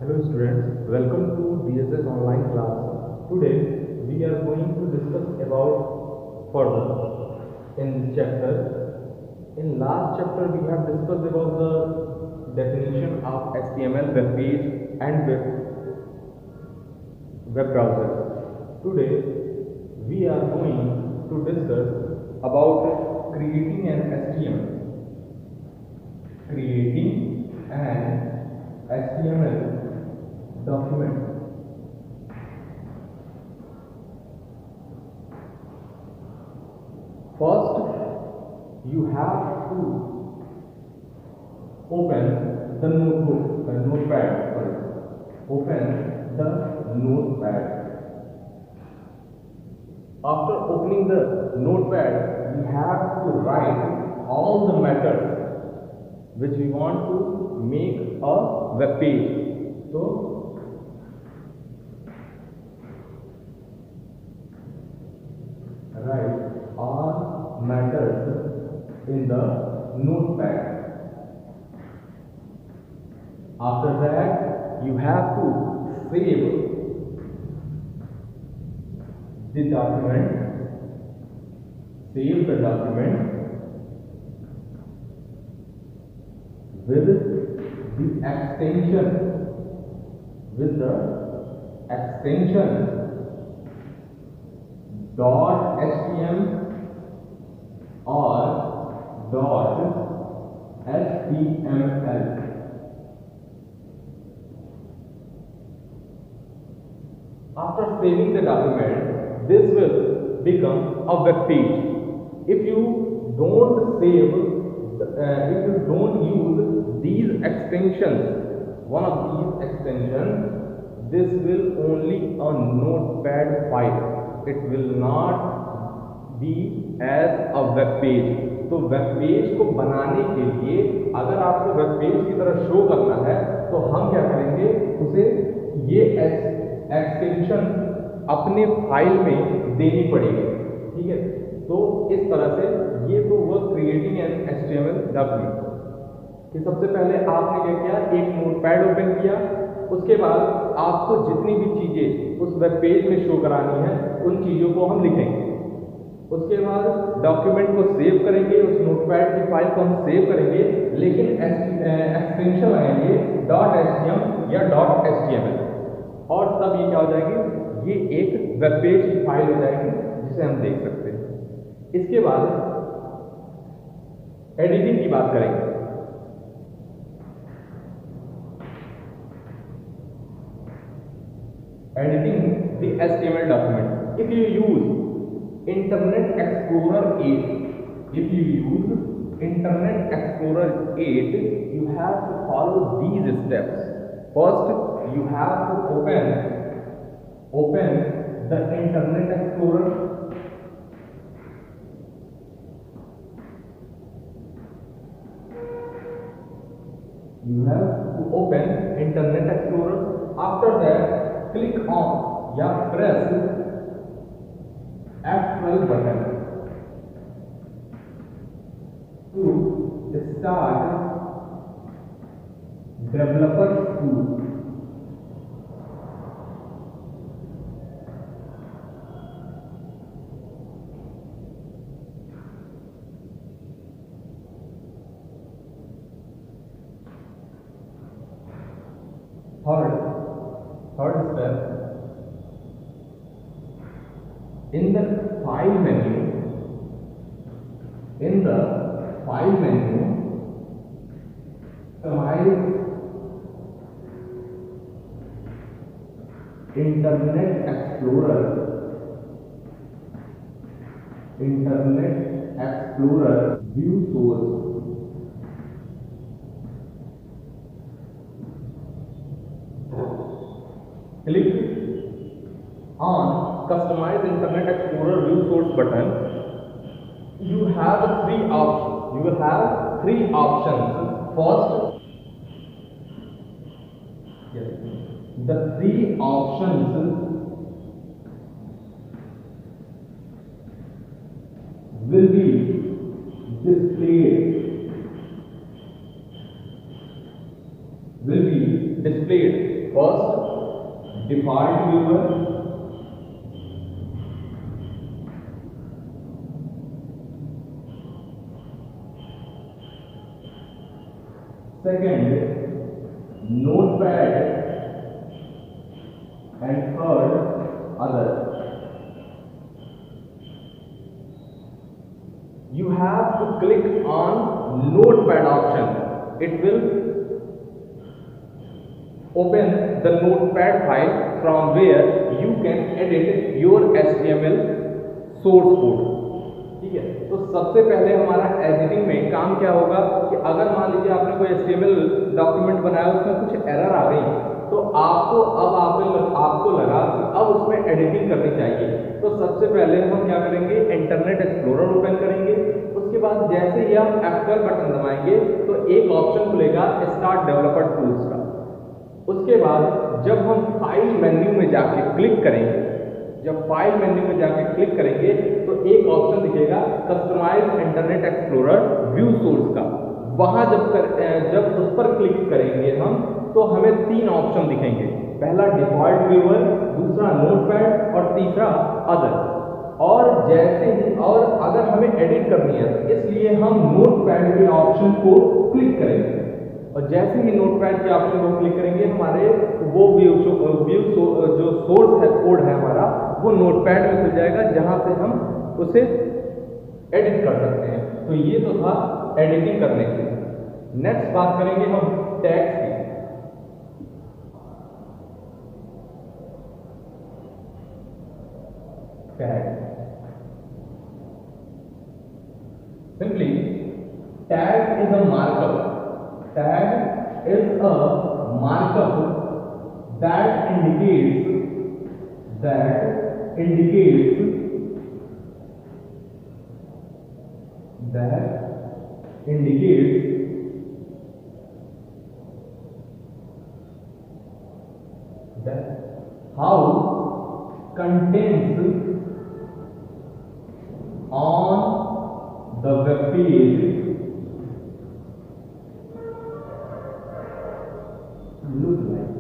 Hello students, welcome to DSS online class. Today we are going to discuss about further in this chapter. In last chapter we have discussed about the definition of HTML web page and web browser. Today we are going to discuss about creating an HTML. Creating an HTML document. First, you have to open the notepad. Open the notepad. After opening the notepad, we have to write all the methods which we want to make a web page. So, write all methods in the notepad. After that, you have to save the document. Save the document with the extension .html or .html. After saving the document, this will become a web page. If you don't save, if you don't use these extensions, one of these extensions, this will only a notepad file. It will not be as a web page. तो web page को बनाने के लिए अगर आपको web page की तरह show करना है तो हम क्या करेंगे, उसे ये एक्सटेंशन अपने फाइल में देनी पड़ेगी. ठीक है, तो इस तरह से ये तो हुआ क्रिएटिंग एन HTML डॉक्यूमेंट. कि सबसे पहले आपने क्या किया, एक नोटपैड ओपन किया. उसके बाद आपको जितनी भी चीजें उस वेब पेज में शो करानी है उन चीजों को हम लिखेंगे. उसके बाद डॉक्यूमेंट को सेव करेंगे, उस नोटपैड की फाइल को हम सेव करेंगे, लेकिन एक्सटेंशन लगाएंगे .html या .html और तब ये क्या हो जाएगी, ये एक वेब पेज की फाइल हो जाएगी जिसे हम देख सकते हैं. इसके बाद एडिटिंग की बात करेंगे. Editing the HTML document. If you use Internet Explorer 8, if you use Internet Explorer 8, you have to follow these steps. First, you have to open the Internet Explorer. You have to open Internet Explorer. After that, click on या press F12 button to start developer tool. Third step, in the file menu, customize Internet Explorer view source. Click on Customize Internet Explorer View Source button. You have three options. You will have three options. First, the three options will be displayed first default viewer, second notepad, and third other. You have to click on notepad option. It will open the notepad file from where you can edit your HTML source code. ठीक है, तो सबसे पहले हमारा editing में काम क्या होगा कि अगर मान लीजिए आपने कोई HTML डॉक्यूमेंट बनाया, उसमें कुछ एरर आ गई, तो आपको लगा कि अब उसमें एडिटिंग करनी चाहिए। तो सबसे पहले हम क्या करेंगे, इंटरनेट एक्सप्लोरर ओपन करेंगे। उसके बाद जैसे ही आप F12 बटन दबाएंगे तो एक ऑप्शन खुलेगा स्टार्ट डेवलपर टूल्स का। उसके बाद जब हम फाइल मेन्यू में जाके क्लिक करेंगे, जब फाइल मेन्यू में जाके क्लिक करेंगे तो एक ऑप्शन दिखेगा customise Internet Explorer view source का। वहां जब उस पर क्लिक करेंगे हम तो हमें 3 ऑप्शन दिखेंगे, पहला डिफॉल्ट व्यूअर, दूसरा नोटपैड और तीसरा अदर। और अगर हमें एडिट करनी है तो इसलिए हम नोटपैड के ऑप्शन को क्लिक करेंगे, और जैसे ही नोटपैड के ऑप्शन को क्लिक करेंगे हमारे वो जो सोर्स है कोड है हमारा, वो नोटपैड में खुल जाएगा, जहां से हम उसे एडिट कर सकते हैं। तो ये तो था एडिटिंग करने की। नेक्स्ट बात करेंगे हम टैग्स की। Tag simply tag is a markup. Tag is a markup that indicates that how contents on the web page look like।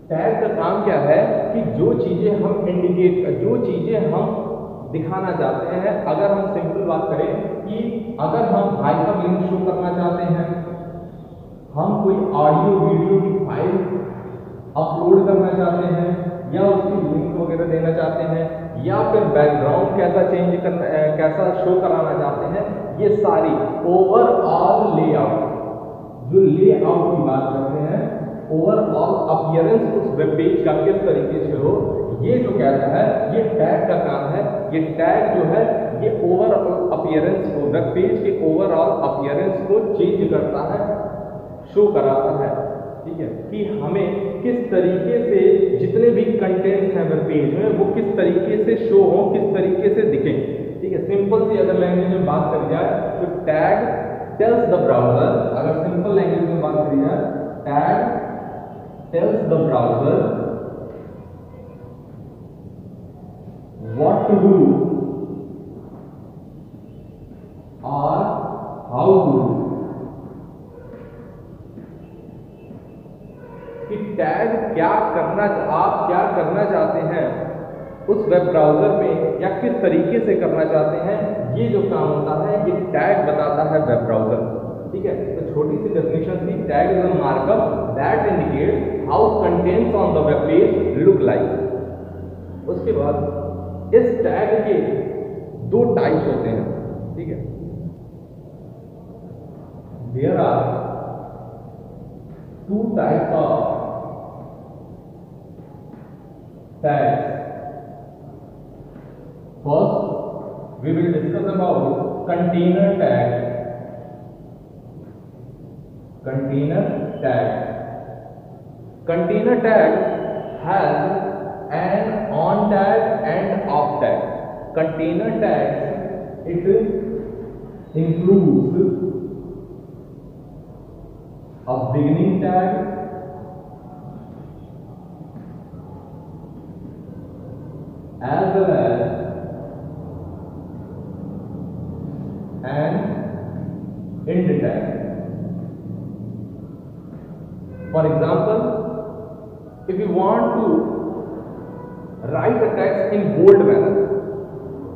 Tag का काम क्या है कि जो चीजें हम दिखाना चाहते हैं, अगर हम सिंपल बात करें कि अगर हम हाइपरलिंक शो करना चाहते हैं, हम कोई ऑडियो वीडियो की फाइल अपलोड करना चाहते हैं, या उसकी लिंक वगैरह देना चाहते हैं, या फिर बैकग्राउंड कैसा शो कराना चाहते हैं, ये सारी ओवरऑल लेआउट, जो लेआउट की बात करते हैं, ओवरऑल अपीयरेंस उस वेब पेज का किस तरीके से हो, ये जो कहता है ये टैग का काम है। ये टैग जो है ये ओवरऑल अपीयरेंस को, वेब पेज के ओवरऑल अपीयरेंस को चेंज करता है, शो कराता है। ठीक है, कि हमें किस तरीके से जितने भी कंटेंट्स हैं वेब पेज में वो किस तरीके से शो हो, किस तरीके से दिखें। ठीक है, सिंपल सी अगर लैंग्वेज में बात करी जाए तो टैग टेल्स द ब्राउजर, अगर सिंपल लैंग्वेज में बात करी जाए, tag tells the browser what to do or how to do। कि टैग आप क्या करना चाहते हैं उस वेब ब्राउजर में, या किस तरीके से करना चाहते हैं, ये जो काम होता है ये टैग बताता है वेब ब्राउजर। ठीक है, तो छोटी सी डेफिनेशन थी, tag is a markup that indicates how contents on the web page look like. उसके बाद इस टैग के 2 टाइप्स होते हैं। ठीक है, there are 2 types of tags. First we will discuss about container tag. Container tag has an on tag and off tag. Container tags, it includes a beginning tag as well as an end tag। For example, if you want to write a text in bold manner,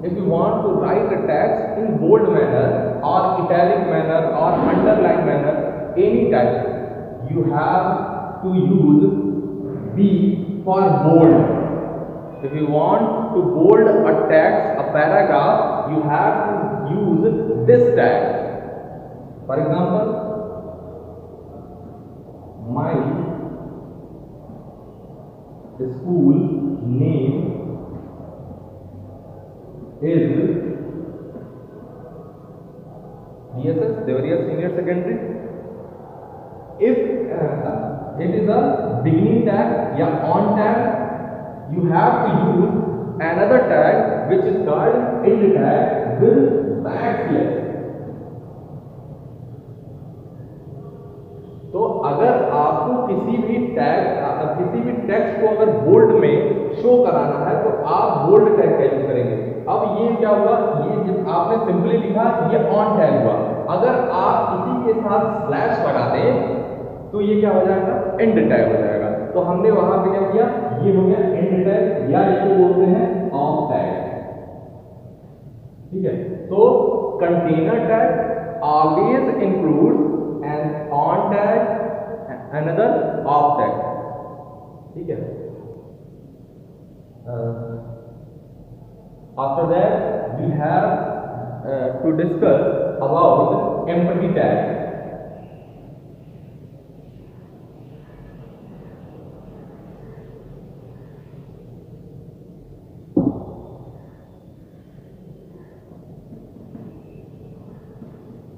if you want to write a text in bold manner or italic manner or underline manner, any type, you have to use B for bold. If you want to bold a text, a paragraph, you have to use this tag. For example, my school name is DSS, Devariya Senior Secondary. If it is a beginning tag या on tag, you have to use another tag which is called end tag with backslash. तो अगर आपको किसी भी text को अगर bold में show कराना है तो आप बोल्ड टैग का यूज करेंगे। अब ये क्या हुआ, ये आपने सिंपली लिखा, ये ऑन टैग हुआ। अगर आप इसी के साथ स्लैश लगा दें तो ये क्या हो जाएगा, एंड टैग हो जाएगा। तो हमने वहां पे क्या किया, ये हो गया एंड टैग या इसको बोलते हैं ऑफ टैग। ठीक है, तो container tag always includes and on tag, another off tag. ठीक है। After that we have to discuss about empty tag.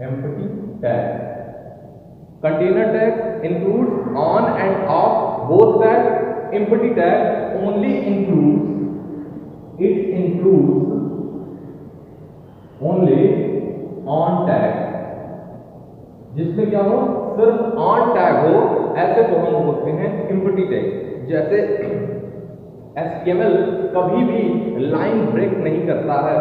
Empty tag. Container tag includes on and off both tags. Empty tag only includes only on tag, जिसमें क्या हो, सिर्फ on tag हो, ऐसे को हम बोलते हैं empty tag। जैसे HTML कभी भी लाइन ब्रेक नहीं करता है।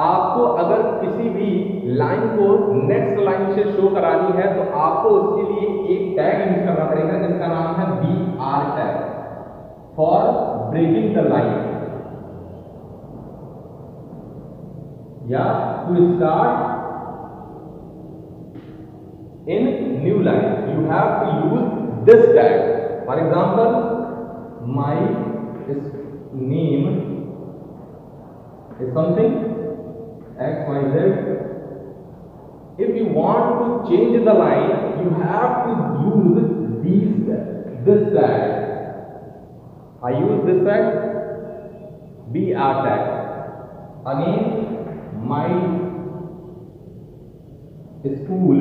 आपको अगर किसी भी लाइन को नेक्स्ट लाइन से शो करानी है तो आपको उसके लिए एक टैग यूज करना पड़ेगा जिसका नाम है BR tag, for breaking the line या to start in new line you have to use this tag. For example, my name is something XYZ. If you want to change the line, you have to use this tag. I use this tag, BR tag. Again, my school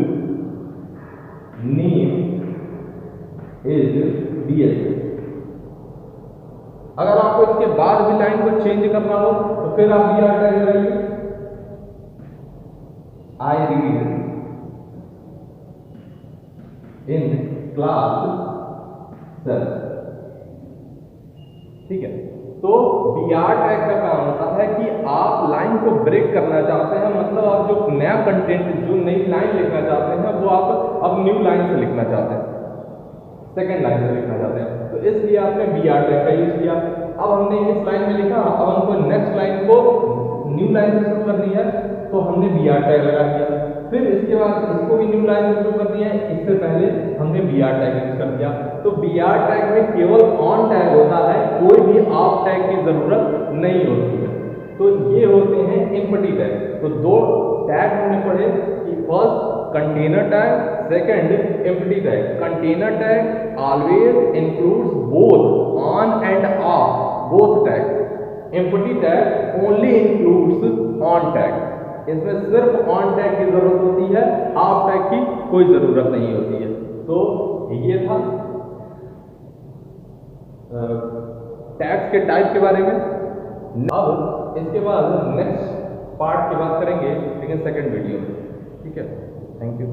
name is DSS. अगर आपको इसके बाद भी line को change करना हो तो फिर आप BR tag लगाइए। I read in class 7। ठीक है, तो BR टैग का काम होता है कि आप लाइन को ब्रेक करना चाहते हैं, मतलब आप जो नया कंटेंट, जो नई लाइन लिखना चाहते हैं वो आप अब न्यू लाइन से लिखना चाहते हैं, सेकेंड लाइन से लिखना चाहते हैं, तो इसलिए आपने BR टैग का यूज किया। अब हमने इस लाइन में लिखा, अब हमको नेक्स्ट लाइन को न्यू लाइन से शुरू करनी है तो हमने BR टैग लगा दिया। फिर इसके बाद इसको भी न्यू लाइन से शुरू कर दिया है, इससे पहले हमने BR टैग यूज कर दिया। तो BR टैग में केवल ऑन टैग होता है, कोई भी ऑफ टैग की जरूरत नहीं होती है। तो ये होते हैं एम्प्टी टैग। तो दो टैग हमने पढ़े कि first container tag, second empty tag. Container tag always includes both on end of both tag. Empty tag only includes on tag. इसमें सिर्फ ऑन टैग की जरूरत होती है, ऑफ टैग की कोई जरूरत नहीं होती है। तो ये था टैग्स के टाइप के बारे में। अब इसके बाद नेक्स्ट पार्ट की बात करेंगे लेकिन सेकंड वीडियो में। ठीक है, थैंक यू।